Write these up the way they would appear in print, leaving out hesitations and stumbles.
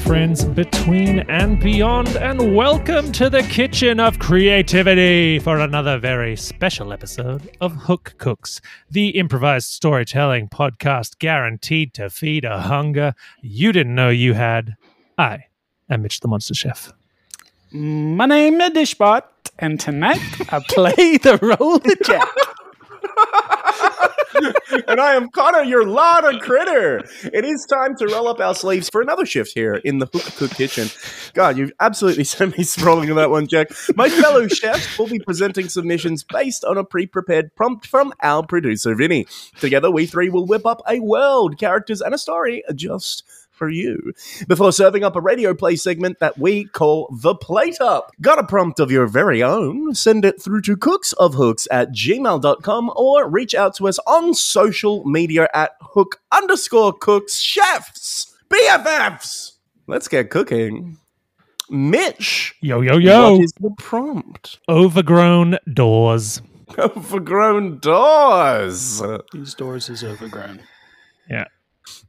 friends between and beyond, and welcome to the kitchen of creativity for another very special episode of Hook Cooks, the improvised storytelling podcast guaranteed to feed a hunger you didn't know you had. I am Mitch the Monster Chef. My name is Dishbot, and tonight I play the role of Jack. And I am Connor, your Lada Critter. It is time to roll up our sleeves for another shift here in the Hook Cook Kitchen. God, you've absolutely sent me sprawling on that one, Jack. My fellow chefs will be presenting submissions based on a pre-prepared prompt from our producer, Vinny. Together, we three will whip up a world, characters, and a story just for you, before serving up a radio play segment that we call The Plate Up. Got a prompt of your very own? Send it through to cooksofhooks@gmail.com or reach out to us on social media at hook_cooks-chefs. BFFs! Let's get cooking. Mitch. Yo, yo, yo. What is the prompt? Overgrown doors. Overgrown doors. These doors is overgrown. Yeah.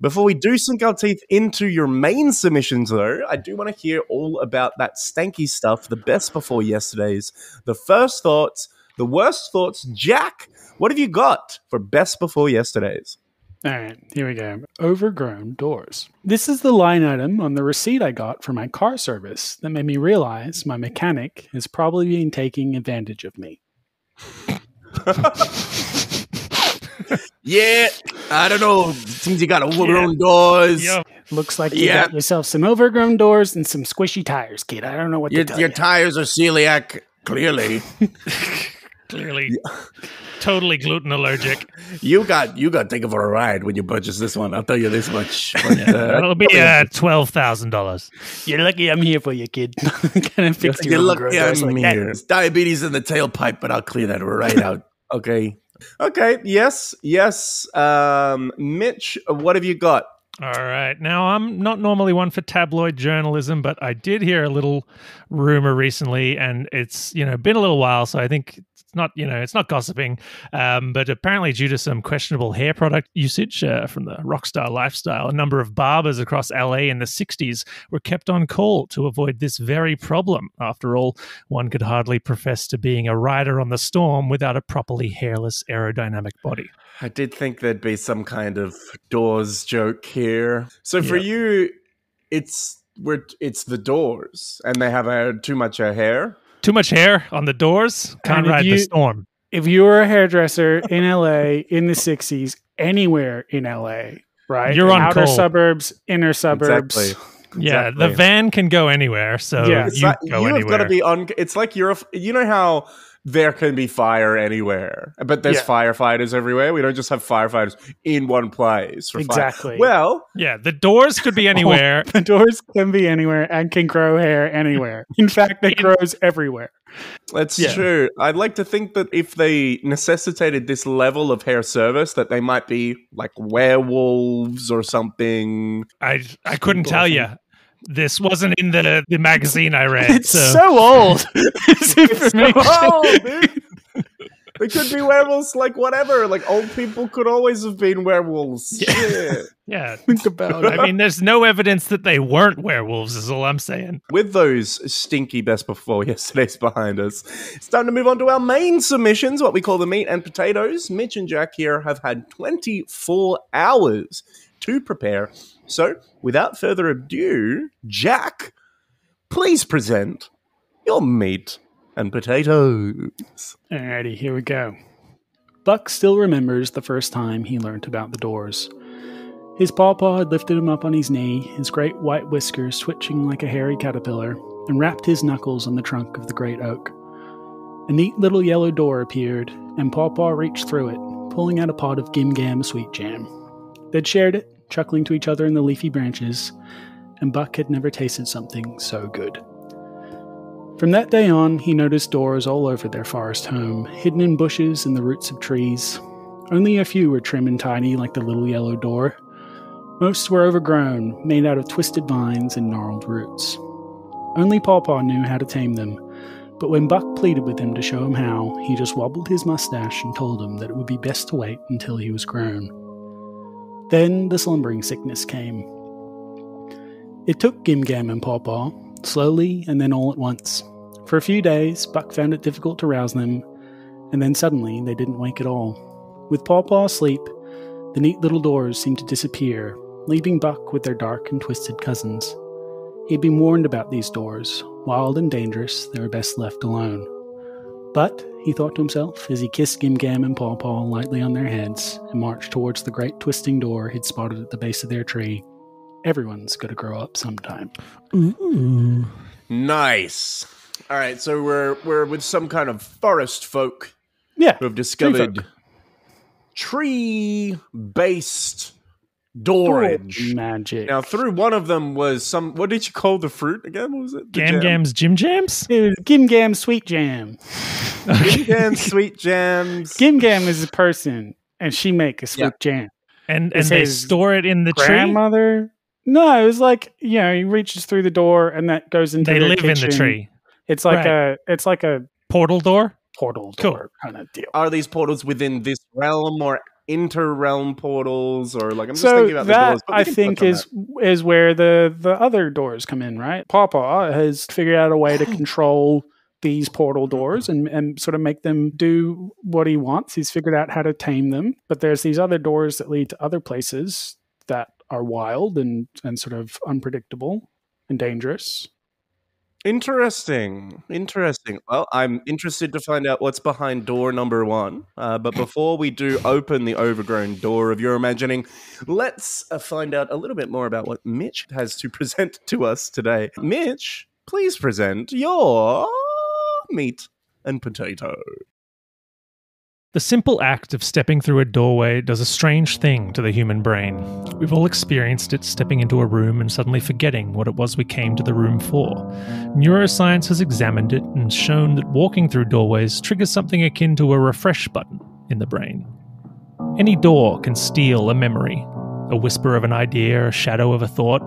Before we do sink our teeth into your main submissions, though, I do want to hear all about that stanky stuff, the best before yesterdays, the first thoughts, the worst thoughts. Jack, what have you got for best before yesterdays? All right, here we go. Overgrown doors. This is the line item on the receipt I got for my car service that made me realize my mechanic has probably been taking advantage of me. Yeah, I don't know. Seems you got overgrown doors. Yo. Looks like you got yourself some overgrown doors and some squishy tires, kid. I don't know what to tell you. Your tires are celiac, clearly. Clearly. Totally gluten allergic. You got to take it for a ride when you purchase this one. I'll tell you this much. But, it'll be $12,000. You're lucky I'm here for you, kid. Kind of fix your overgrown doors like that. It's diabetes in the tailpipe, but I'll clear that right out. Okay. Okay. Yes. Mitch, what have you got? All right. Now, I'm not normally one for tabloid journalism, but I did hear a little rumor recently, and it's, been a little while, so I think it's not gossiping, but apparently due to some questionable hair product usage from the rockstar lifestyle, a number of barbers across LA in the 60s were kept on call to avoid this very problem. After all, one could hardly profess to being a rider on the storm without a properly hairless aerodynamic body. I did think there'd be some kind of doors joke here. So for you, it's the doors, and they have too much hair. Too much hair on the doors, can't ride the storm. If you were a hairdresser in LA in the 60s, anywhere in LA, right? You're on outer call. Suburbs, inner suburbs. Exactly. Yeah, the van can go anywhere, so Yeah. you go anywhere. You've got to be on. It's like you know how there can be fire anywhere, but there's firefighters everywhere. We don't just have firefighters in one place. For exactly. Fire. Well, yeah, the doors could be anywhere. The doors can be anywhere and can grow hair anywhere. In fact, it grows everywhere. That's true. I'd like to think that if they necessitated this level of hair service, that they might be like werewolves or something. I couldn't tell you. This wasn't in the magazine I read. It's so old. This information. Dude. They could be werewolves, like whatever. Like old people could always have been werewolves. Yeah. Think about it. I mean, there's no evidence that they weren't werewolves, is all I'm saying. With those stinky best before yesterdays behind us, it's time to move on to our main submissions, what we call the meat and potatoes. Mitch and Jack here have had 24 hours to prepare. So, without further ado, Jack, please present your meat and potatoes. Alrighty, here we go. Buck still remembers the first time he learned about the doors. His pawpaw had lifted him up on his knee, his great white whiskers twitching like a hairy caterpillar, and rapped his knuckles on the trunk of the great oak. A neat little yellow door appeared, and Pawpaw reached through it, pulling out a pot of Gim Gam sweet jam. They'd shared it, chuckling to each other in the leafy branches, and Buck had never tasted something so good. From that day on, he noticed doors all over their forest home, hidden in bushes and the roots of trees. Only a few were trim and tidy like the little yellow door. Most were overgrown, made out of twisted vines and gnarled roots. Only Pawpaw knew how to tame them, but when Buck pleaded with him to show him how, he just wobbled his mustache and told him that it would be best to wait until he was grown. Then the slumbering sickness came. It took Gim Gam and Paw Paw, slowly and then all at once. For a few days, Buck found it difficult to rouse them, and then suddenly they didn't wake at all. With Paw Paw asleep, the neat little doors seemed to disappear, leaving Buck with their dark and twisted cousins. He'd been warned about these doors. Wild and dangerous, they were best left alone. But, he thought to himself as he kissed Gim Gam and Paw Paw lightly on their heads and marched towards the great twisting door he'd spotted at the base of their tree, everyone's going to grow up sometime. Ooh. Nice. All right, so we're with some kind of forest folk who have discovered tree-based doorage magic. Now, through one of them was some. What did you call the fruit again? What was it? Gam Gam's Jim Jams? It was Gim Gam Sweet Jam. Gim Gam Sweet Jams. Gim Gam is a person, and she make a sweet jam. And they store it in the grandmother? No, it was like, he reaches through the door, and that goes into They their live kitchen. in the tree. It's like a portal door? Portal door kind of deal. Are these portals within this realm or inter-realm portals, or like I'm just thinking about the doors? But I think is where the other doors come in, right? Papa has figured out a way to control these portal doors and sort of make them do what he wants. He's figured out how to tame them. But there's these other doors that lead to other places that are wild and sort of unpredictable and dangerous. Interesting. Well, I'm interested to find out what's behind door number 1. But before we do open the overgrown door of your imagining, let's find out a little bit more about what Mitch has to present to us today. Mitch, please present your meat and potato. The simple act of stepping through a doorway does a strange thing to the human brain. We've all experienced it, stepping into a room and suddenly forgetting what it was we came to the room for. Neuroscience has examined it and shown that walking through doorways triggers something akin to a refresh button in the brain. Any door can steal a memory, a whisper of an idea, a shadow of a thought,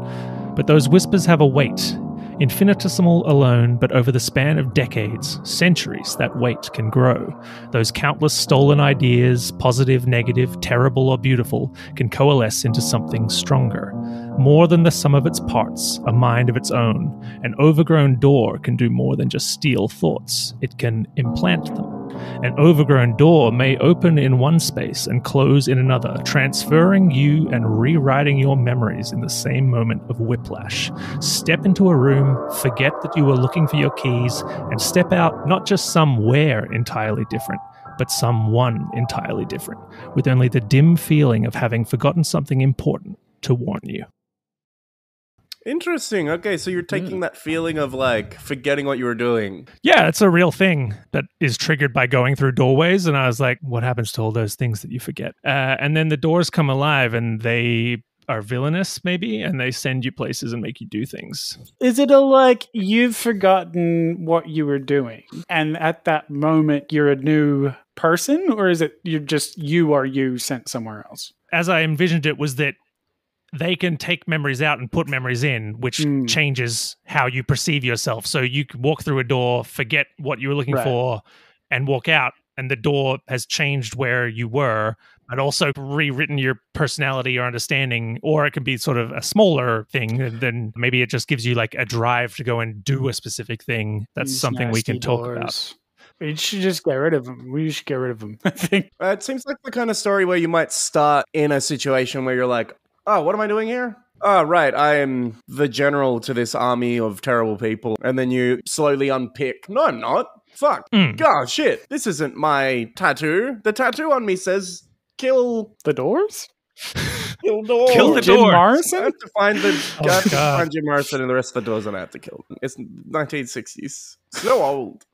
but those whispers have a weight. Infinitesimal alone, but over the span of decades, centuries, that weight can grow. Those countless stolen ideas, positive, negative, terrible or beautiful, can coalesce into something stronger. More than the sum of its parts, a mind of its own. An overgrown door can do more than just steal thoughts. It can implant them. An overgrown door may open in one space and close in another, transferring you and rewriting your memories in the same moment of whiplash. Step into a room, forget that you were looking for your keys, and step out not just somewhere entirely different, but someone entirely different, with only the dim feeling of having forgotten something important to warn you. Interesting. Okay, so you're taking that feeling of like forgetting what you were doing. Yeah, it's a real thing that is triggered by going through doorways. And I was like, what happens to all those things that you forget? And then the doors come alive and they are villainous, maybe, and they send you places and make you do things. Is it like you've forgotten what you were doing and at that moment you're a new person, or is it you sent somewhere else? As I envisioned it was that they can take memories out and put memories in, which changes how you perceive yourself. So you can walk through a door, forget what you were looking for, and walk out, and the door has changed where you were, but also rewritten your personality or understanding. Or it can be sort of a smaller thing, and then maybe it just gives you like a drive to go and do a specific thing. That's These something we can talk doors. about. We should just get rid of them. We should get rid of them, I think. It seems like the kind of story where you might start in a situation where you're like, oh, what am I doing here? Oh, right, I am the general to this army of terrible people. And then you slowly unpick. No, I'm not. Fuck. God, shit. This isn't my tattoo. The tattoo on me says, kill the doors? Kill doors. Kill the Jim doors. Morrison? I have to find find Jim Morrison and the rest of the doors, and I have to kill them. It's 1960s. So old.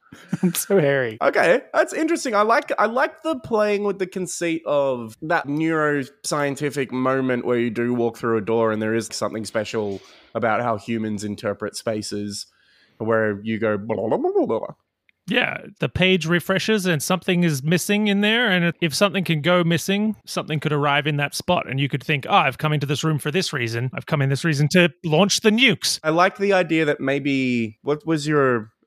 I'm so hairy. Okay, that's interesting. I like the playing with the conceit of that neuroscientific moment where you do walk through a door and there is something special about how humans interpret spaces, where you go blah, blah, blah, blah, blah. Yeah, the page refreshes and something is missing in there. And if something can go missing, something could arrive in that spot. And you could think, I've come into this room for this reason. I've come in this reason to launch the nukes. I like the idea that maybe, it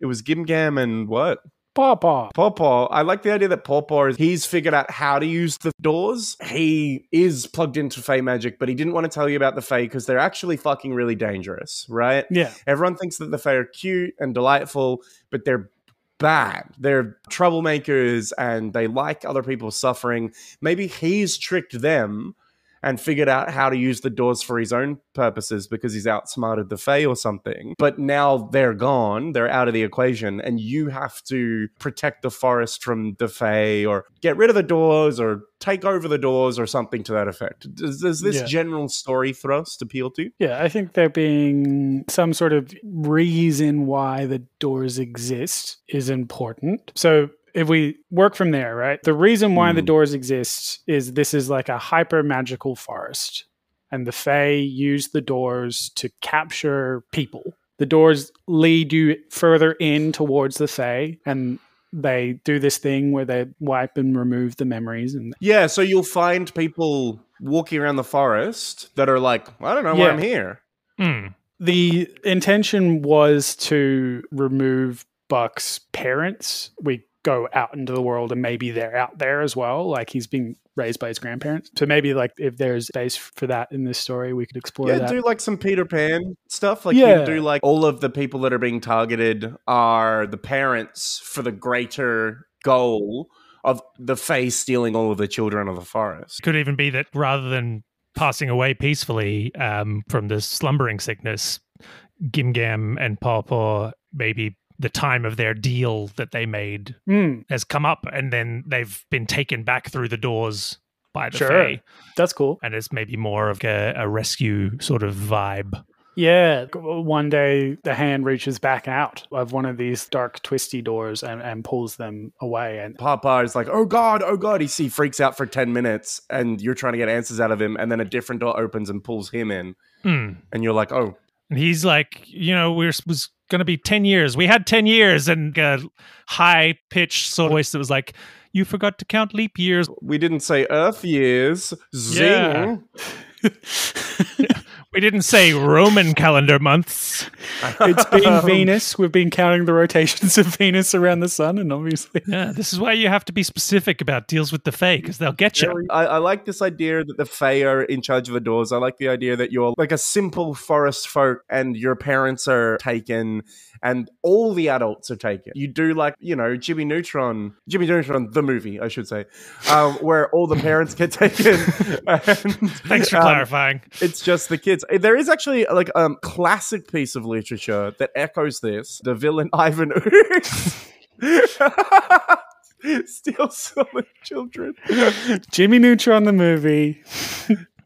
was Gim Gam and what? Pawpaw. Pawpaw, I like the idea that Pawpaw, he's figured out how to use the doors. He is plugged into Fae magic, but he didn't want to tell you about the Fae because they're actually fucking really dangerous, right? Yeah. Everyone thinks that the Fae are cute and delightful, but they're bad. They're troublemakers and they like other people suffering. Maybe he's tricked them and figured out how to use the doors for his own purposes because he's outsmarted the Fae or something. But now they're gone, they're out of the equation, and you have to protect the forest from the Fae or get rid of the doors or take over the doors or something to that effect. Does this general story thrust appeal to you? Yeah, I think there being some sort of reason why the doors exist is important. So if we work from there, right? The reason why the doors exist is this is like a hyper magical forest. And the Fae use the doors to capture people. The doors lead you further in towards the Fae, and they do this thing where they wipe and remove the memories. And yeah, so you'll find people walking around the forest that are like, I don't know why I'm here. The intention was to remove Buck's parents. We go out into the world and maybe they're out there as well. Like he's being raised by his grandparents. So maybe like if there's space for that in this story, we could explore that. Do like some Peter Pan stuff. Like you do like all of the people that are being targeted are the parents for the greater goal of the Fae stealing all of the children of the forest. Could even be that rather than passing away peacefully from the slumbering sickness, Gimgam and Pawpaw maybe the time of their deal that they made has come up and then they've been taken back through the doors by the Fae. That's cool. And it's maybe more of a rescue sort of vibe. Yeah. One day the hand reaches back out of one of these dark, twisty doors and pulls them away. And Papa is like, oh God. He freaks out for 10 minutes and you're trying to get answers out of him. And then a different door opens and pulls him in. And you're like, oh. And he's like, was going to be 10 years. We had 10 years and a high-pitched sort of voice that was like, you forgot to count leap years. We didn't say Earth years. Zing. Yeah. We didn't say Roman calendar months. It's been Venus. We've been counting the rotations of Venus around the sun, and obviously... Yeah, this is why you have to be specific about deals with the Fae, because they'll get you. I like this idea that the Fae are in charge of the doors. I like the idea that you're like a simple forest folk and your parents are taken and all the adults are taken. You do like, Jimmy Neutron, the movie, I should say, where all the parents get taken. Thanks for clarifying. It's just the kids. There is actually like a classic piece of literature that echoes this. The villain Ivan Ooze steals all the children. Jimmy Neutron the movie.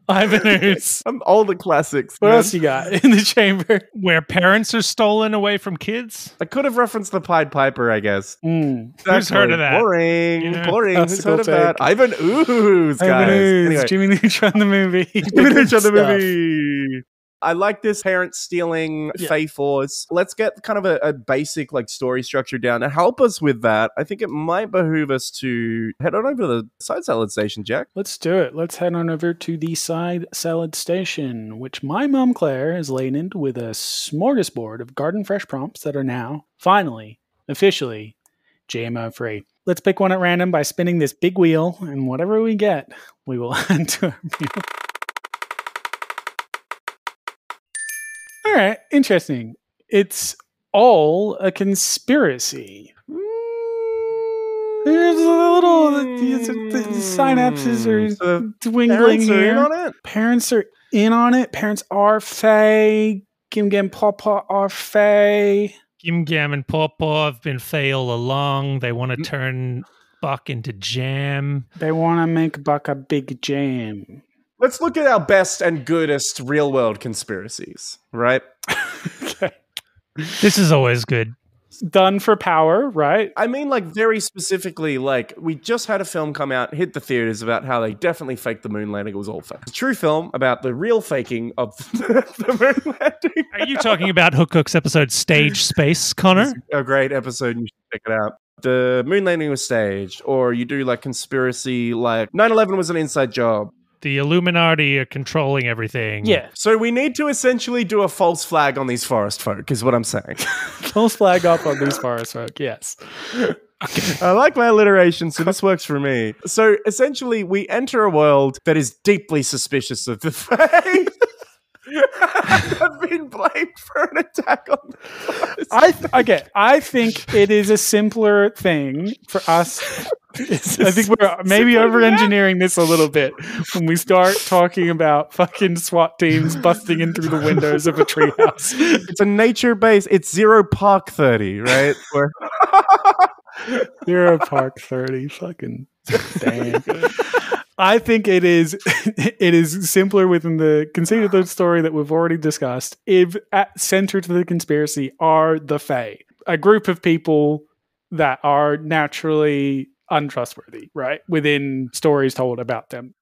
Ivan Ooze. All the classics. What else you got in the chamber? Where parents are stolen away from kids? I could have referenced the Pied Piper, I guess. Who's heard of that? Boring. Who's heard of take. that? Ivan Ooze, guys. Ivan Ooze. Anyway. Jimmy Neutron the movie. Jimmy Neutron the movie. I like this parent stealing Fae Force. Let's get kind of a basic like story structure down. To help us with that, I think it might behoove us to head on over to the side salad station, Jack. Let's do it. Let's head on over to the side salad station, which my mom Claire has laden with a smorgasbord of garden fresh prompts that are now, finally, officially, GMO free. Let's pick one at random by spinning this big wheel, and whatever we get, we will add to our meal. All right, interesting. It's all a conspiracy. There's a little the synapses are dwingling here. Parents are in on it. Parents are Fae. Gimgam Pawpaw are Fae. Gimgam and Pawpaw have been Fae all along. They want to turn Buck into jam. They want to make Buck a big jam. Let's look at our best and goodest real-world conspiracies, right? Okay. This is always good. Done for power, right? I mean, like, very specifically, like, we just had a film come out, hit the theaters about how they definitely faked the moon landing. It was all fake. A true film about the real faking of the moon landing. Are you talking about Hook Cook's episode Stage Space, Connor? It's a great episode. You should check it out. The moon landing was staged. Or you do, like, conspiracy, like, 9/11 was an inside job. The Illuminati are controlling everything. Yeah. So we need to essentially do a false flag on these forest folk, is what I'm saying. False flag up on these forest folk, yes. I like my alliteration, so this works for me. So essentially, we enter a world that is deeply suspicious of the Fae. I've been blamed for an attack on the forest. I think it is a simpler thing for us. I think we're maybe over-engineering this a little bit when we start talking about fucking SWAT teams busting in through the windows of a treehouse. It's a nature-based. It's Zero Park 30, right? Zero Park 30. Fucking damn. I think it is simpler within the conceit of the story that we've already discussed. If at center to the conspiracy are the Fae, a group of people that are naturally untrustworthy, right? Within stories told about them.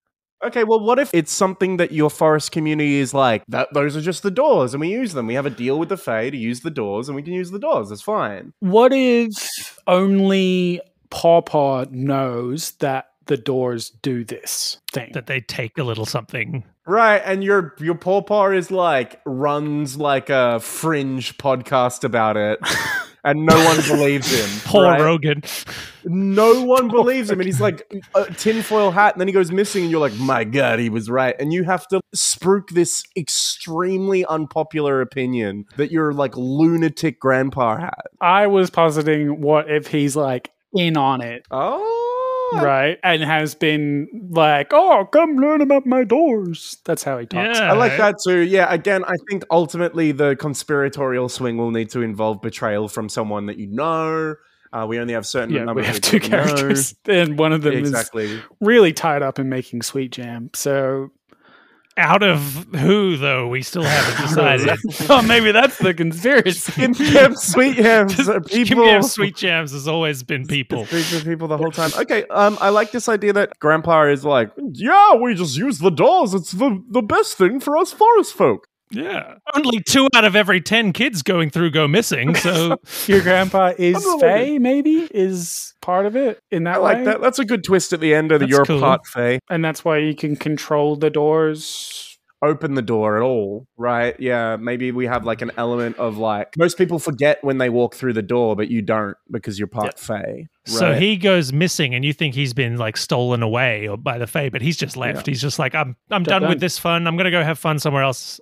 Okay, well, what if it's something that your forest community is like, those are just the doors and we use them. We have a deal with the Fae to use the doors and we can use the doors. That's fine. What if only Pawpaw knows that the doors do this thing? That they take a little something. Right, and your Pawpaw is like, runs like a fringe podcast about it. And no one believes him. Paul right? Rogan. No one believes him. And he's like a tinfoil hat. And then he goes missing. And you're like, my God, he was right. And you have to spruik this extremely unpopular opinion that your like lunatic grandpa had. I was positing what if he's like in on it. Oh. Right. And has been like, oh, come learn about my doors. That's how he talks. Yeah. I like that too. Yeah, again, I think ultimately the conspiratorial swing will need to involve betrayal from someone that you know. We only have certain number we have of two people characters. And one of them is really tied up in making sweet jam. So out of who, though, we still haven't decided. Oh, maybe that's the conspiracy. Skim Jam Sweet Jams are people. Skim Jam Sweet Jams has always been people. It's been people the whole time. Okay, I like this idea that Grandpa is like, yeah, we just use the doors. It's the best thing for us forest folk. Yeah. Only 2 out of every 10 kids going through go missing, so... Your grandpa is Fae, maybe? Is part of it in that way? I like that. That's a good twist at the end of your cool. Part Fae. And that's why you can control the doors... Open the door at all, right? Yeah, maybe we have like an element of like most people forget when they walk through the door, but you don't because you're part Fae. Right? So he goes missing, and you think he's been like stolen away or by the Fae, but he's just left. Yeah. He's just like, I'm done with this fun. I'm gonna go have fun somewhere else.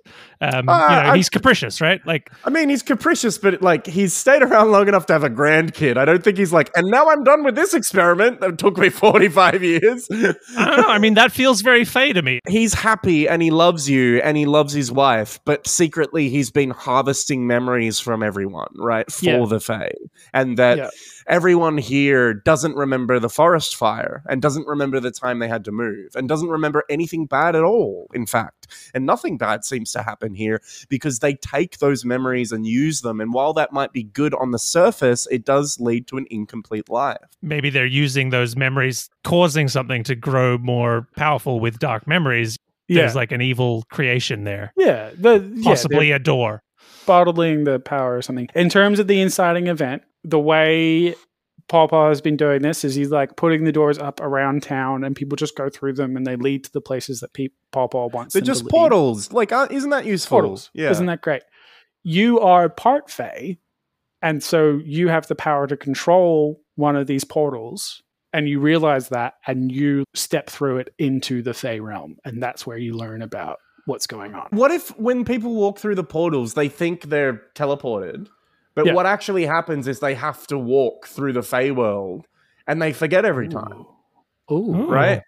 He's capricious, right? Like, I mean, he's capricious, but like he's stayed around long enough to have a grandkid. I don't think he's like, and now I'm done with this experiment that took me 45 years. I don't know. I mean, that feels very Fae to me. He's happy and he loves you and he loves his wife, but secretly he's been harvesting memories from everyone, right? For the Fae. And that everyone here doesn't remember the forest fire and doesn't remember the time they had to move and doesn't remember anything bad at all, in fact. And nothing bad seems to happen here because they take those memories and use them. And while that might be good on the surface, it does lead to an incomplete life. Maybe they're using those memories, causing something to grow more powerful with dark memories. There's like an evil creation there. Yeah. Possibly a door. Bottling the power or something. In terms of the inciting event, the way Pawpaw has been doing this is he's like putting the doors up around town and people just go through them and they lead to the places that Pawpaw wants them to lead. They're just portals. Like, isn't that useful? Portals. Yeah. Isn't that great? You are part Fae, and so you have the power to control one of these portals, and you realize that, and you step through it into the Fae realm, and that's where you learn about what's going on. What if when people walk through the portals, they think they're teleported? But what actually happens is they have to walk through the Fae world and they forget every time. Ooh. Right?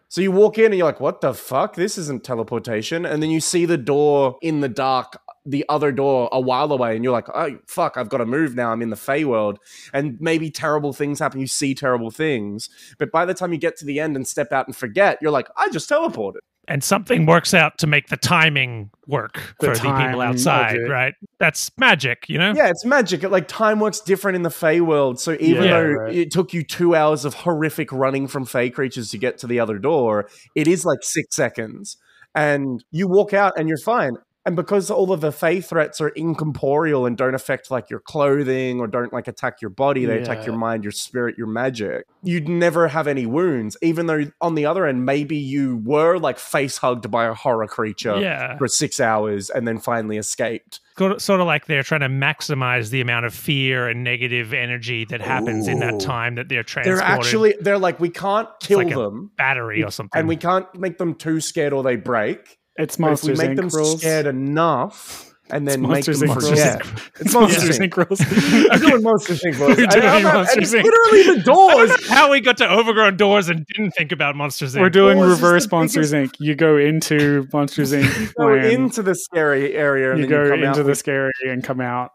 So you walk in and you're like, what the fuck? This isn't teleportation. And then you see the door in the dark, the other door a while away. And you're like, oh, fuck, I've got to move now. I'm in the Fae world. And maybe terrible things happen. You see terrible things. But by the time you get to the end and step out and forget, you're like, I just teleported. And something works out to make the timing work for the people outside, right? That's magic, you know? Yeah, it's magic. Like, time works different in the Fae world. So even though it took you 2 hours of horrific running from Fae creatures to get to the other door, it is like 6 seconds. And you walk out and you're fine. And because all of the Fae threats are incorporeal and don't affect like your clothing or don't like attack your body, they attack your mind, your spirit, your magic, you'd never have any wounds, even though on the other end, maybe you were like face hugged by a horror creature for 6 hours and then finally escaped. Sort of like they're trying to maximize the amount of fear and negative energy that happens in that time that they're transported. They're like, we can't kill them. Battery or something. And we can't make them too scared or they break. It's Monsters Inc. If we make them rules. Scared enough and then make them Monsters forget. It's Monsters Inc. rules. We're doing Monsters Inc. rules. We're doing Monsters Inc. Literally the doors. How we got to Overgrown doors and didn't think about Monsters Inc. We're doing reverse Monsters Inc. You go into Monsters Inc. You go into the scary area and you then go come into out the scary and come out.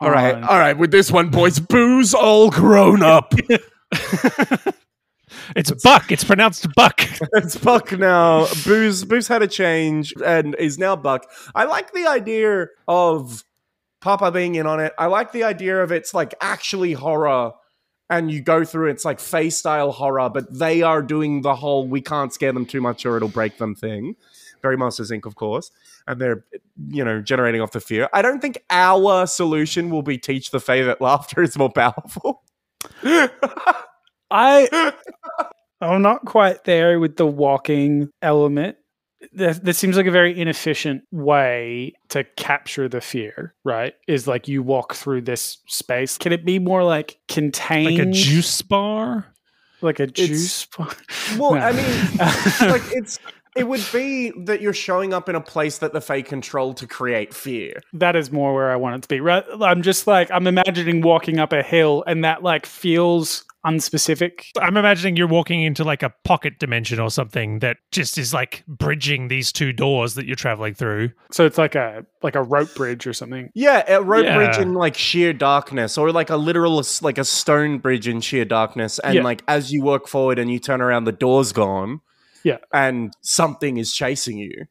All right. With this one, boys, Boo's all grown up. It's Buck. It's pronounced Buck. It's Buck now. Boo's had a change and is now Buck. I like the idea of Papa being in on it. I like the idea of it's like actually horror and you go through it's like Fae style horror, but they are doing the whole we can't scare them too much or it'll break them thing. Very Monsters Inc., of course. And they're, generating off the fear. I don't think our solution will be teach the Fae that laughter is more powerful. I'm not quite there with the walking element. That seems like a very inefficient way to capture the fear, right? Is like you walk through this space. Can it be more like contained? Like a juice bar? Like a juice bar? Well, no. I mean, like it would be that you're showing up in a place that the Fae control to create fear. That is more where I want it to be. Right? I'm just like, I'm imagining walking up a hill and that like feels unspecific. I'm imagining you're walking into like a pocket dimension or something that just is like bridging these two doors that you're traveling through. So it's like a rope bridge or something. Yeah, a rope bridge in like sheer darkness, or like a literal like a stone bridge in sheer darkness. And like as you walk forward and you turn around, the door's gone. Yeah, and something is chasing you.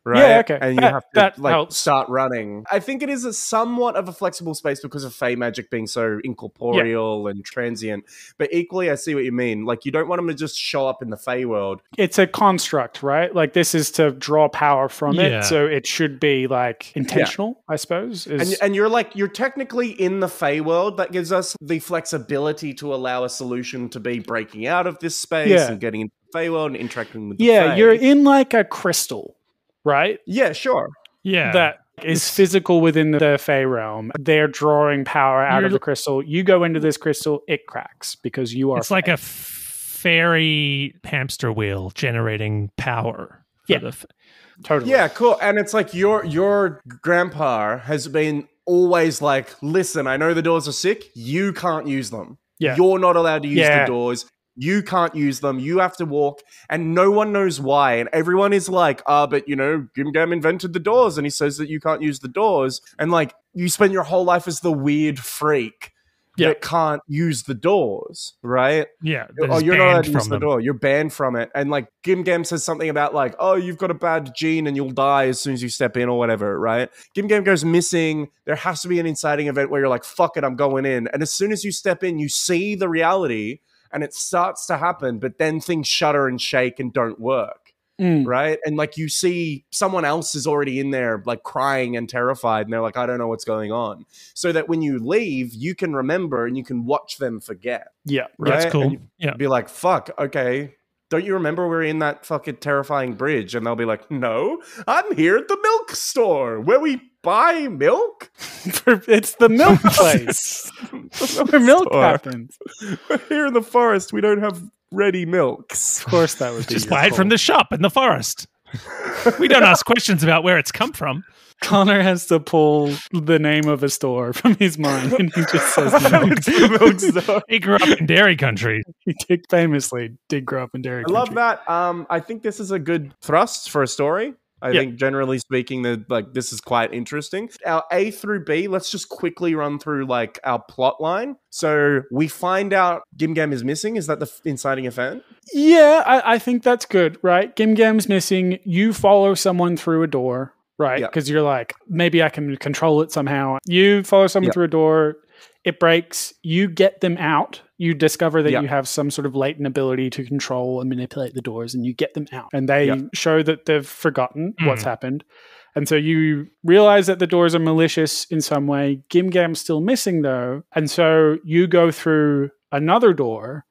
Right? Yeah, okay. And you have to like helps. start running. I think it is a somewhat of a flexible space because of Fae magic being so incorporeal and transient. But equally, I see what you mean. Like, you don't want them to just show up in the Fae world. It's a construct, right? Like, this is to draw power from it. So it should be like intentional, I suppose. And you're technically in the Fae world. That gives us the flexibility to allow a solution to be breaking out of this space and getting into the Fae world and interacting with the Fae. Yeah, you're in like a crystal. Right? Yeah, sure. Yeah. That is physical within the Fae realm. They're drawing power out of the crystal. You go into this crystal, it cracks because you are It's like a fairy hamster wheel generating power. Totally. Yeah, cool. And it's like your grandpa has been always like, listen, I know the doors are sick. You can't use them. Yeah. You're not allowed to use the doors. You can't use them. You have to walk, and no one knows why. And everyone is like, but Gimgam invented the doors, and he says that you can't use the doors. And like, you spend your whole life as the weird freak that can't use the doors, right? Yeah. You're not allowed to use the door. You're banned from it. And like, Gimgam says something about like, oh, you've got a bad gene and you'll die as soon as you step in or whatever, right? Gimgam goes missing. There has to be an inciting event where you're like, fuck it, I'm going in. And as soon as you step in, you see the reality. And it starts to happen, but then things shudder and shake and don't work, right? And like you see someone else is already in there like crying and terrified and they're like, I don't know what's going on. So that when you leave, you can remember and you can watch them forget. Yeah, right? That's cool. And be like, fuck, okay. Don't you remember we're in that fucking terrifying bridge? And they'll be like, no, I'm here at the milk store where we buy milk. It's the milk place. Where milk happens. We're here in the forest. We don't have ready milks. Of course that would be just buy it from the shop in the forest. We don't ask questions about where it's come from. Connor has to pull the name of a store from his mind and he just says milk store. He grew up in dairy country. He famously did grow up in dairy country. I love that. I think this is a good thrust for a story. I think generally speaking that like this is quite interesting. Our A through B, let's just quickly run through like our plot line. So we find out Gimgam is missing. Is that the inciting event? Yeah, I think that's good, right? Gimgam's missing. You follow someone through a door. Right, because you're like, maybe I can control it somehow. You follow someone through a door, it breaks, you get them out, you discover that you have some sort of latent ability to control and manipulate the doors, and you get them out. And they show that they've forgotten what's happened. And so you realize that the doors are malicious in some way. Gimgam's still missing, though. And so you go through another door.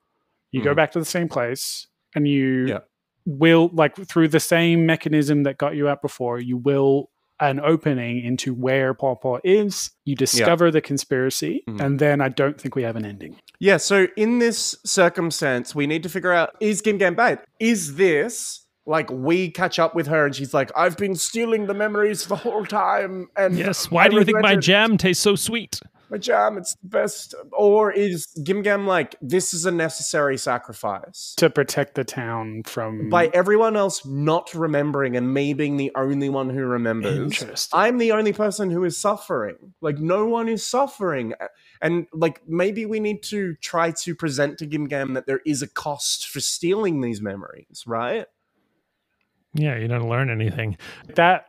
You go back to the same place, and you will, like, through the same mechanism that got you out before, you will an opening into where Paw Paw is. You discover the conspiracy, and then I don't think we have an ending. Yeah, so in this circumstance, we need to figure out, is Gimgam bad? Is this... like, we catch up with her and she's like, I've been stealing the memories the whole time. And yes, why do you think my jam tastes so sweet? My jam, it's the best. Or is Gimgam like, this is a necessary sacrifice? To protect the town from... by everyone else not remembering and me being the only one who remembers. Interesting. I'm the only person who is suffering. Like, no one is suffering. And, like, maybe we need to try to present to Gimgam that there is a cost for stealing these memories, right? Yeah, you don't learn anything. That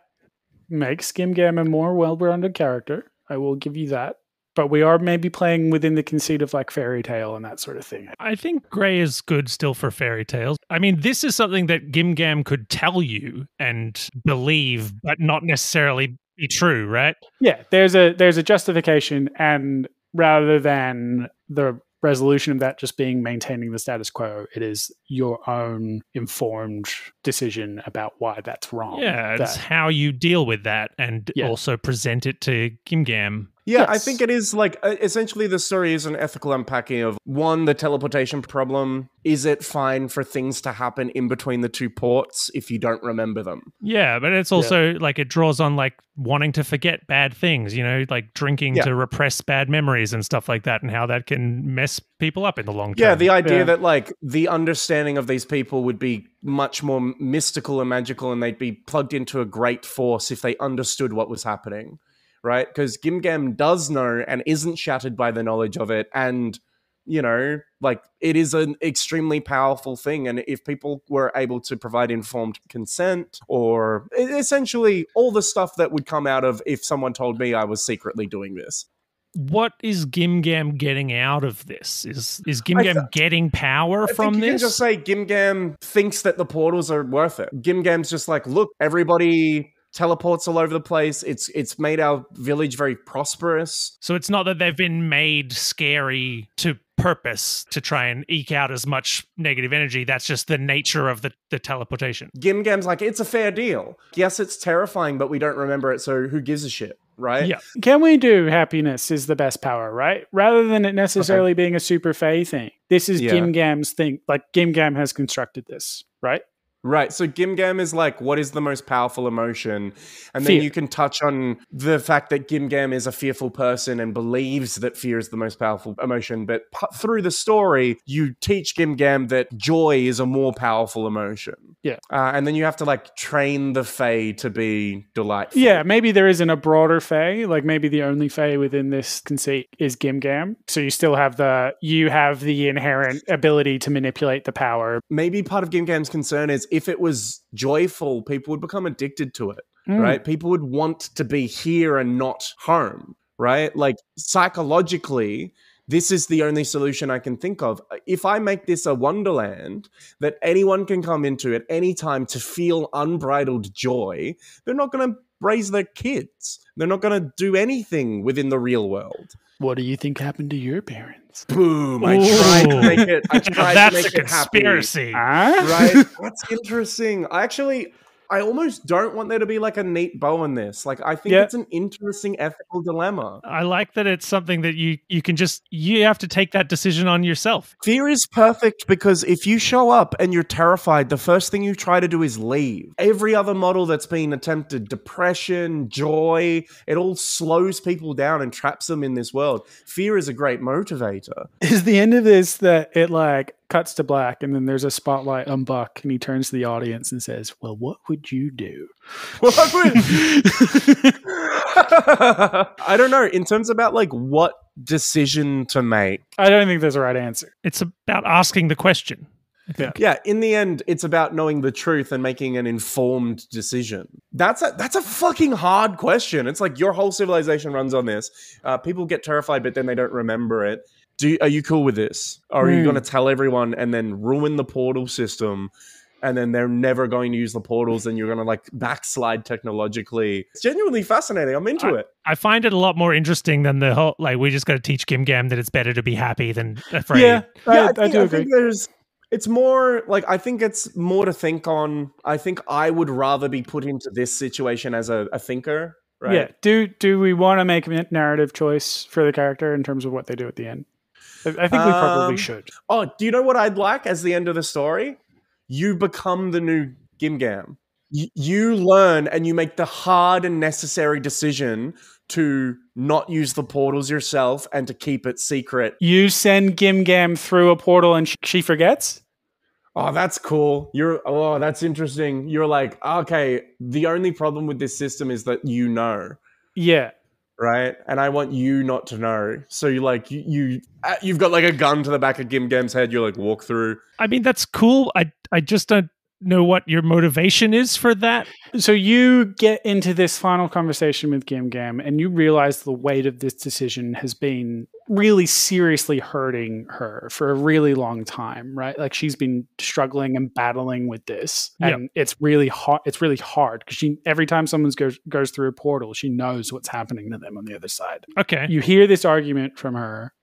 makes Gimgam a more well-rounded character. I will give you that. But we are maybe playing within the conceit of like fairy tale and that sort of thing. I think Grey is good still for fairy tales. I mean, this is something that Gimgam could tell you and believe, but not necessarily be true, right? Yeah, there's a justification, and rather than the resolution of that just being maintaining the status quo, it is your own informed decision about why that's wrong. Yeah, it's how you deal with that and also present it to Gimgam. Yeah, yes. I think it is like, essentially the story is an ethical unpacking of, one, the teleportation problem. Is it fine for things to happen in between the two ports if you don't remember them? Yeah, but it's also like it draws on like wanting to forget bad things, you know, like drinking to repress bad memories and stuff like that, and how that can mess people up in the long term. Yeah, the idea that like the understanding of these people would be much more mystical and magical, and they'd be plugged into a great force if they understood what was happening. Right? Because Gimgam does know and isn't shattered by the knowledge of it. And, you know, like, it is an extremely powerful thing. And if people were able to provide informed consent, or essentially all the stuff that would come out of if someone told me I was secretly doing this. What is Gimgam getting out of this? Is Gimgam getting power from this? You can just say Gimgam thinks that the portals are worth it. Gimgam's just like, look, everybody... teleports all over the place. It's made our village very prosperous. So it's not that they've been made scary to purpose to try and eke out as much negative energy. That's just the nature of the teleportation. Gimgam's like, it's a fair deal. Yes, it's terrifying, but we don't remember it, so who gives a shit, right? Yeah. Can we do happiness is the best power, right? Rather than it necessarily being a super fae thing. This is Gimgam's thing. Like, Gimgam has constructed this, right? Right, so Gimgam is like, what is the most powerful emotion? And Fear. then you can touch on the fact that Gimgam is a fearful person and believes that fear is the most powerful emotion. But through the story, you teach Gimgam that joy is a more powerful emotion. Yeah. And then you have to like train the fae to be delightful. Yeah, maybe there isn't a broader fae. Like maybe the only fae within this conceit is Gimgam. So you still have the inherent ability to manipulate the power. Maybe part of Gimgam's concern is if it was joyful, people would become addicted to it, right? People would want to be here and not home, right? Like psychologically, this is the only solution I can think of. If I make this a wonderland that anyone can come into at any time to feel unbridled joy, they're not going to raise their kids. They're not going to do anything within the real world. What do you think happened to your parents? Boom! I tried to make it. I tried That's to make a it happy. conspiracy. Right? That's interesting. I almost don't want there to be like a neat bow on this. Like, I think it's an interesting ethical dilemma. I like that it's something that you have to take that decision on yourself. Fear is perfect because if you show up and you're terrified, the first thing you try to do is leave. Every other model that's been attempted, depression, joy, it all slows people down and traps them in this world. Fear is a great motivator. Is the end of this that it like cuts to black and then there's a spotlight on Buck and he turns to the audience and says, well, what would you do? I don't know. In terms about like what decision to make. I don't think there's a right answer. It's about asking the question. Yeah, in the end, it's about knowing the truth and making an informed decision. That's a fucking hard question. It's like your whole civilization runs on this. People get terrified, but then they don't remember it. Are you cool with this? Or are you going to tell everyone and then ruin the portal system and then they're never going to use the portals, and you're going to like backslide technologically. It's genuinely fascinating. I'm into it. I find it a lot more interesting than the whole, like, we just got to teach Gim Gam that it's better to be happy than afraid. I do agree. It's more like, I think it's more to think on. I think I would rather be put into this situation as a thinker, right? Yeah. Do we want to make a narrative choice for the character in terms of what they do at the end? I think we probably should. Oh, do you know what I'd like as the end of the story? You become the new Gim Gam. You learn and you make the hard and necessary decision to not use the portals yourself and to keep it secret. You send Gim Gam through a portal and she forgets? Oh, that's cool. That's interesting. You're like, okay, the only problem with this system is that you know. Yeah. Right? And I want you not to know. So you're like, you've got like a gun to the back of Gim Gam's head. You like walk through. I mean, that's cool. I just don't know what your motivation is for that. So you get into this final conversation with Gim Gam and you realize the weight of this decision has been really seriously hurting her for a really long time, right? Like she's been struggling and battling with this. And it's really hard. It's really hard because every time someone goes through a portal, she knows what's happening to them on the other side. Okay. You hear this argument from her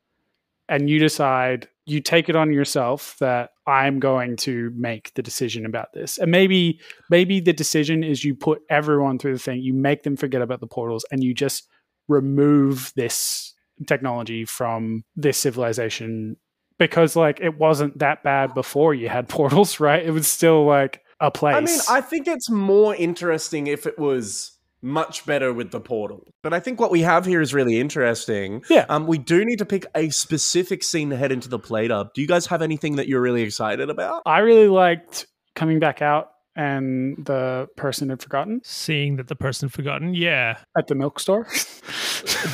and you decide, you take it on yourself that I'm going to make the decision about this. And maybe the decision is you put everyone through the thing, you make them forget about the portals, and you just remove this technology from this civilization because like it wasn't that bad before you had portals, right? It was still like a place. I mean, I think it's more interesting if it was much better with the portal. But I think what we have here is really interesting. Yeah. We do need to pick a specific scene to head into the plate up. Do you guys have anything that you're really excited about? I really liked coming back out and the person had forgotten. Seeing that the person forgotten, yeah. At the milk store.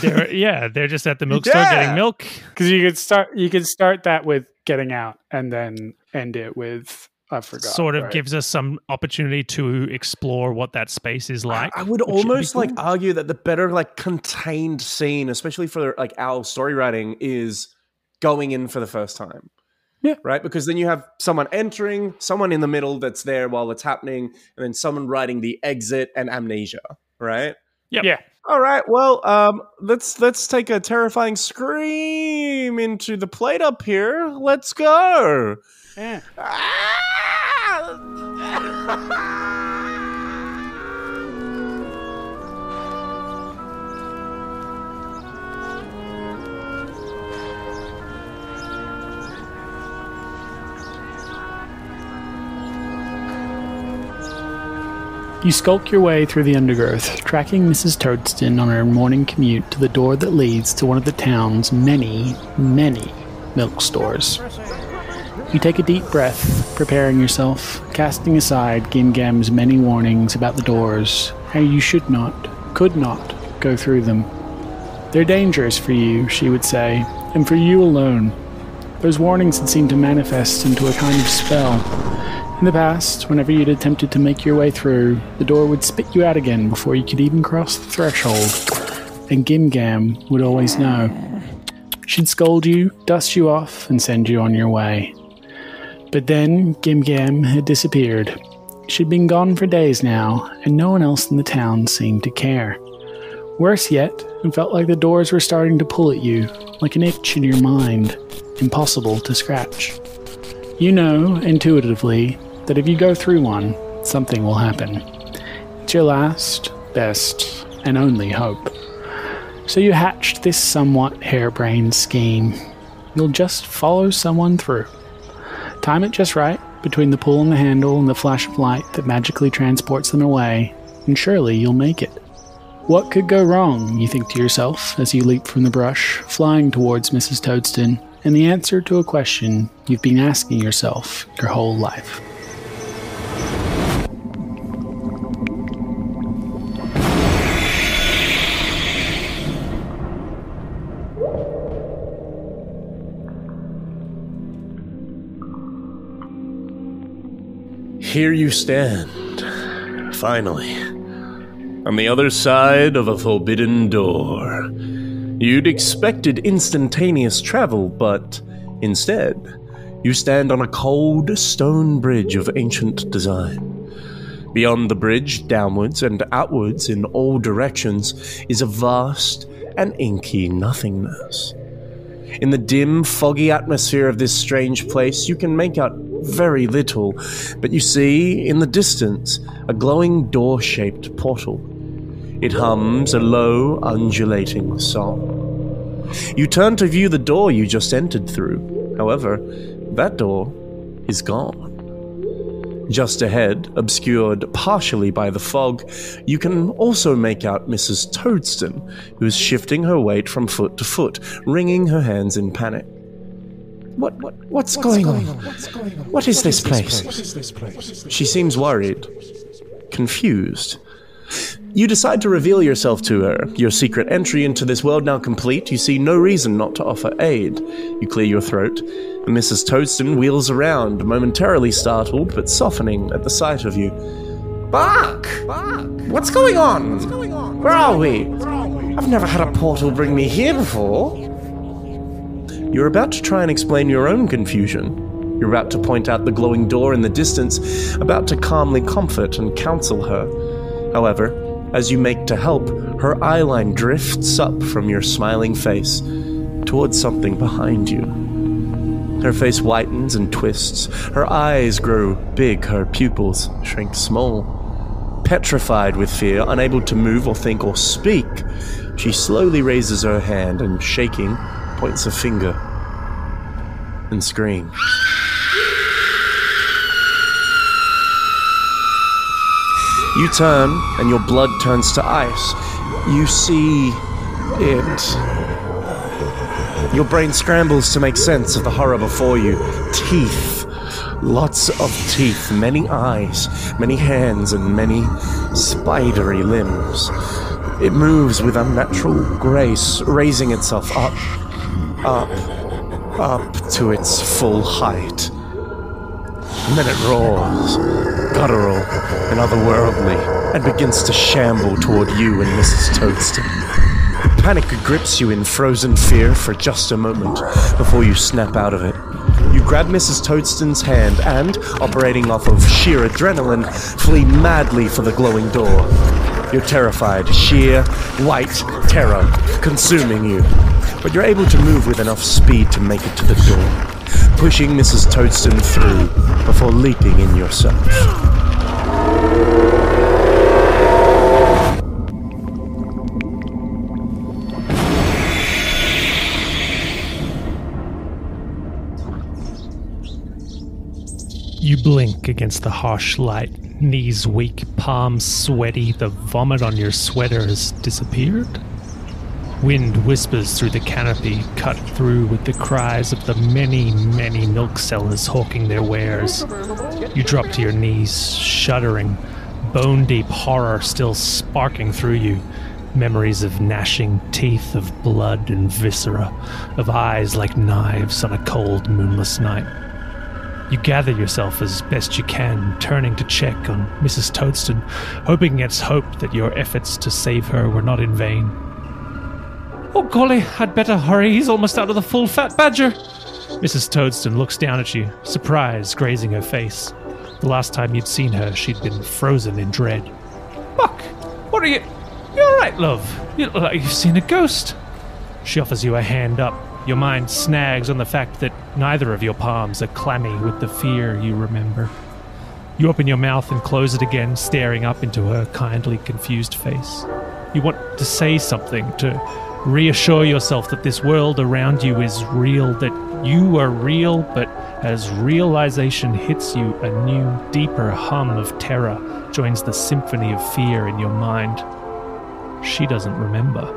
They're just at the milk store getting milk. Because you could start that with getting out and then end it with I forgot. Sort of gives us some opportunity to explore what that space is like. I would almost like argue that the better like contained scene, especially for like our story writing, is going in for the first time. Yeah. Right? Because then you have someone entering, someone in the middle that's there while it's happening, and then someone writing the exit and amnesia. Right? Yep. Yeah. All right. Well, let's take a terrifying scream into the plate up here. Let's go. Yeah. You skulk your way through the undergrowth, tracking Mrs. Toadston on her morning commute to the door that leads to one of the town's many, many milk stores. You take a deep breath, preparing yourself, casting aside Gim Gam's many warnings about the doors, how you should not, could not, go through them. They're dangerous for you, she would say, and for you alone. Those warnings had seemed to manifest into a kind of spell. In the past, whenever you'd attempted to make your way through, the door would spit you out again before you could even cross the threshold, and Gim Gam would always know. She'd scold you, dust you off, and send you on your way. But then Gim Gam had disappeared. She'd been gone for days now, and no one else in the town seemed to care. Worse yet, it felt like the doors were starting to pull at you, like an itch in your mind, impossible to scratch. You know, intuitively, that if you go through one, something will happen. It's your last, best, and only hope. So you hatched this somewhat harebrained scheme. You'll just follow someone through. Time it just right, between the pull on the handle and the flash of light that magically transports them away, and surely you'll make it. What could go wrong, you think to yourself, as you leap from the brush, flying towards Mrs. Toadston, and the answer to a question you've been asking yourself your whole life. Here you stand, finally, on the other side of a forbidden door. You'd expected instantaneous travel, but instead, You stand on a cold stone bridge of ancient design. Beyond the bridge, downwards and outwards in all directions, is a vast and inky nothingness. In the dim, foggy atmosphere of this strange place, you can make out very little, but you see, in the distance, a glowing door-shaped portal. It hums a low, undulating song. You turn to view the door you just entered through. However, that door is gone. Just ahead, obscured partially by the fog, you can also make out Mrs. Toadston, who's shifting her weight from foot to foot, wringing her hands in panic. What's going on? What is this place? She seems worried, confused. You decide to reveal yourself to her. Your secret entry into this world now complete, you see no reason not to offer aid. You clear your throat, and Mrs. Toadston wheels around, momentarily startled but softening at the sight of you. Bark! What's going on? Where are we? I've never had a portal bring me here before. You're about to try and explain your own confusion. You're about to point out the glowing door in the distance, about to calmly comfort and counsel her. However, as you make to help, her eyeline drifts up from your smiling face towards something behind you. Her face whitens and twists. Her eyes grow big, her pupils shrink small. Petrified with fear, unable to move or think or speak, she slowly raises her hand and, shaking, points a finger and screams. You turn, and your blood turns to ice. You see it. Your brain scrambles to make sense of the horror before you. Teeth. Lots of teeth. Many eyes. Many hands and many spidery limbs. It moves with unnatural grace, raising itself up to its full height. And then it roars, guttural and otherworldly, and begins to shamble toward you and Mrs. Toadston. Panic grips you in frozen fear for just a moment before you snap out of it. You grab Mrs. Toadston's hand and, operating off of sheer adrenaline, flee madly for the glowing door. You're terrified, sheer, white terror consuming you. But you're able to move with enough speed to make it to the door, pushing Mrs. Toadston through before leaping in yourself. You blink against the harsh light, knees weak, palms sweaty, the vomit on your sweater has disappeared. Wind whispers through the canopy, cut through with the cries of the many, many milk sellers hawking their wares. You drop to your knees, shuddering, bone-deep horror still sparking through you. Memories of gnashing teeth, of blood and viscera, of eyes like knives on a cold, moonless night. You gather yourself as best you can, turning to check on Mrs. Toadston, hoping against hope that your efforts to save her were not in vain. "Oh, golly, I'd better hurry. He's almost out of the full fat badger." Mrs. Toadston looks down at you, surprise grazing her face. The last time you'd seen her, she'd been frozen in dread. "Buck, what are you... You all right, love? You look like you've seen a ghost." She offers you a hand up. Your mind snags on the fact that neither of your palms are clammy with the fear you remember. You open your mouth and close it again, staring up into her kindly, confused face. You want to say something, to reassure yourself that this world around you is real, that you are real, but as realization hits you, a new, deeper hum of terror joins the symphony of fear in your mind. She doesn't remember.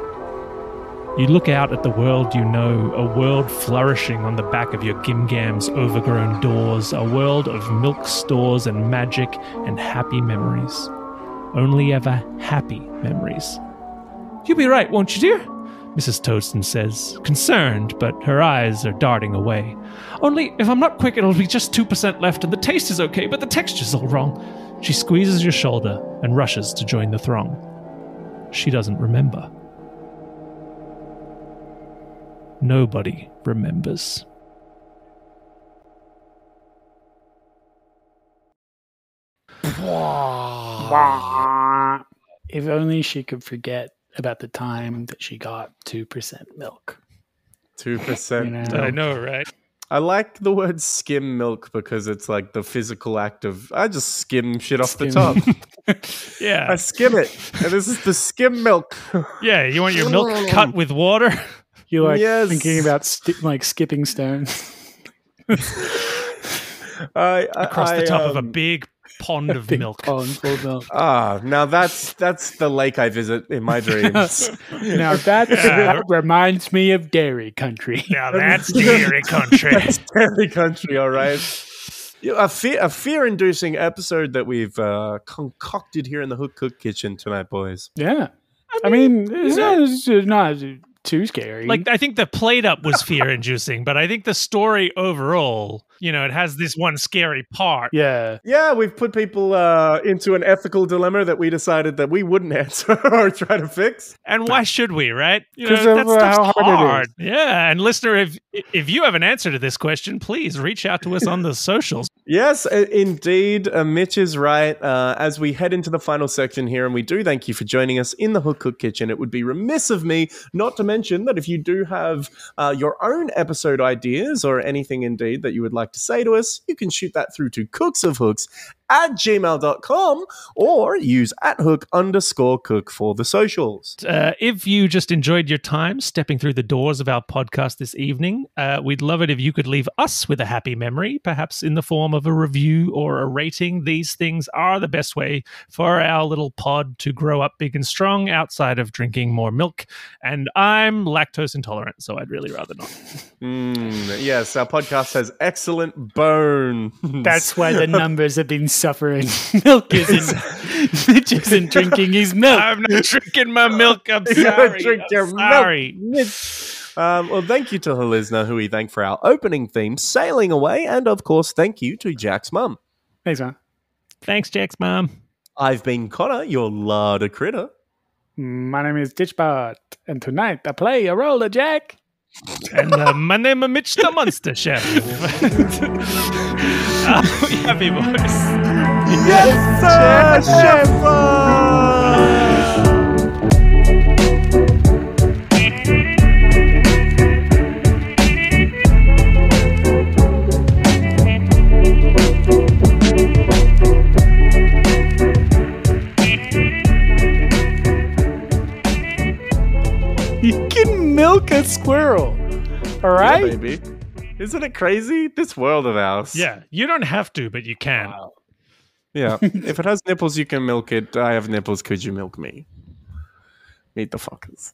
You look out at the world you know, a world flourishing on the back of your Gimgam's overgrown doors, a world of milk stores and magic and happy memories. Only ever happy memories. "You'll be right, won't you, dear?" Mrs. Toadston says, concerned, but her eyes are darting away. "Only, if I'm not quick, it'll be just 2% left, and the taste is okay, but the texture's all wrong." She squeezes your shoulder and rushes to join the throng. She doesn't remember. Nobody remembers. If only she could forget about the time that she got 2% milk. 2%. You know? I know, right? I like the word skim milk because it's like the physical act of I just skim shit off the top. Yeah. I skim it, and this is the skim milk. Yeah, you want your milk cut with water? You're like Yes. thinking about like skipping stones. Across the top of a big pond of milk. Pond full of milk. Now that's the lake I visit in my dreams. Now that reminds me of dairy country. Now that's dairy country. That's dairy country, all right. A fear-inducing episode that we've concocted here in the Hook Cook Kitchen tonight, boys. Yeah. I mean it's not too scary. Like, I think the plate up was fear-inducing, but I think the story overall, you know, it has this one scary part. Yeah. Yeah, we've put people into an ethical dilemma that we decided that we wouldn't answer or try to fix. And why should we, right? You 'Cause know, of, that stuff's how hard it hard. is. Yeah, and listener, if you have an answer to this question, please reach out to us on the socials. Yes, indeed. Mitch is right. As we head into the final section here, and we do thank you for joining us in the Hook Cook Kitchen, it would be remiss of me not to mention that if you do have your own episode ideas or anything indeed that you would like to say to us, you can shoot that through to cooksofhooks@gmail.com or use @hook_cook for the socials. If you just enjoyed your time stepping through the doors of our podcast this evening, we'd love it if you could leave us with a happy memory, perhaps in the form of a review or a rating. These things are the best way for our little pod to grow up big and strong outside of drinking more milk. And I'm lactose intolerant, so I'd really rather not. Yes, our podcast has excellent bone. That's why the numbers have been suffering. Mitch isn't drinking his milk. I'm not drinking my milk. I'm You gotta sorry. drink your Sorry. milk. Well, thank you to Holizna, who we thank for our opening theme, Sailing Away, and of course, thank you to Jack's mum. Thanks, man. Thanks, Jack's mom. I've been Connor, your larder critter. My name is Ditchbot, and tonight I play a role of Jack. And my name is Mitch the Monster Chef. Happy voice. Yes, sir, Chef! You can milk a squirrel. All right? Yeah, baby. Isn't it crazy? This world of ours. Yeah, you don't have to, but you can. Wow. Yeah. If it has nipples, you can milk it. I have nipples. Could you milk me? Meet the fuckers.